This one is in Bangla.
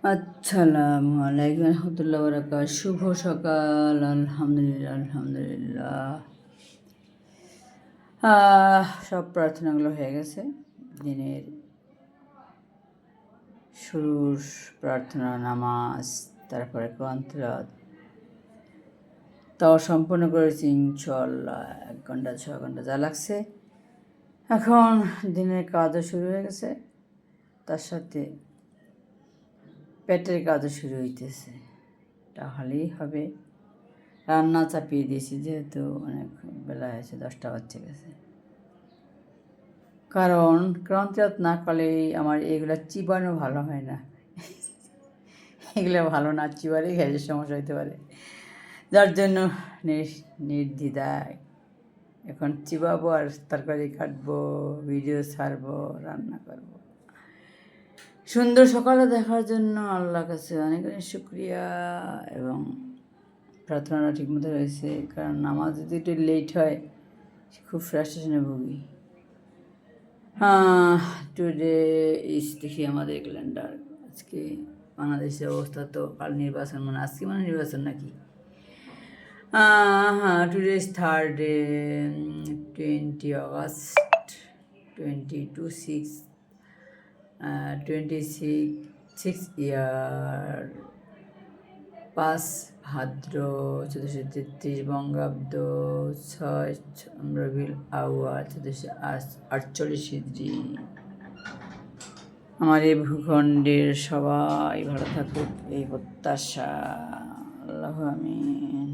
আসসালামু আলাইকুম রহমতুল্লাহ বারাকাতুহু। শুভ সকাল। আলহামদুলিল্লাহ আলহামদুলিল্লাহ। সব প্রার্থনাগুলো হয়ে গেছে। দিনের শুরুর প্রার্থনা, নামাজ, তারপরে কোরআন তিলাওয়াত তাও সম্পূর্ণ করেছি ইনশাআল্লাহ। 1 ঘন্টা 6 ঘন্টা যা লাগছে। এখন দিনের কাজও শুরু হয়ে গেছে, তার সাথে পেটের কাজও শুরু হইতেছে। তাহলেই হবে। রান্না চাপিয়ে দিয়েছি যেহেতু অনেক বেলা হয়েছে, 10টা বাজছে গেছে। কারণ ক্রান্তিরাত না করলে আমার এগুলো চিবানো ভালো হয় না। এগুলো ভালো না চিবারেই গ্যাসের সমস্যা হতে পারে, যার জন্য নির্দ্বিধায় এখন চিবাবো আর তরকারি কাটবো, ভিডিও ছাড়বো, রান্না করবো। সুন্দর সকালে দেখার জন্য আল্লাহর কাছে অনেক অনেক শুক্রিয়া। এবং প্রার্থনাটা ঠিকমতো হয়েছে, কারণ নামাজ যদি একটু লেট হয় খুব ফ্রাস্ট্রেশনে ভুগি। টুডে দেখি আমাদের ক্যালেন্ডার। আজকে বাংলাদেশের অবস্থা তো কাল নির্বাচন, মানে আজকে মানে নির্বাচন নাকি? টুডে ইজ 3rd 20 August 2026 26 ইয়ার 5 ভাদ্র 1433 বঙ্গাব্দ 6 রবিউল আউয়াল 1448 হিজরি। আমার এই ভূখণ্ডের সবাই ভালো থাকুক এই প্রত্যাশা। আল্লাহু আমিন।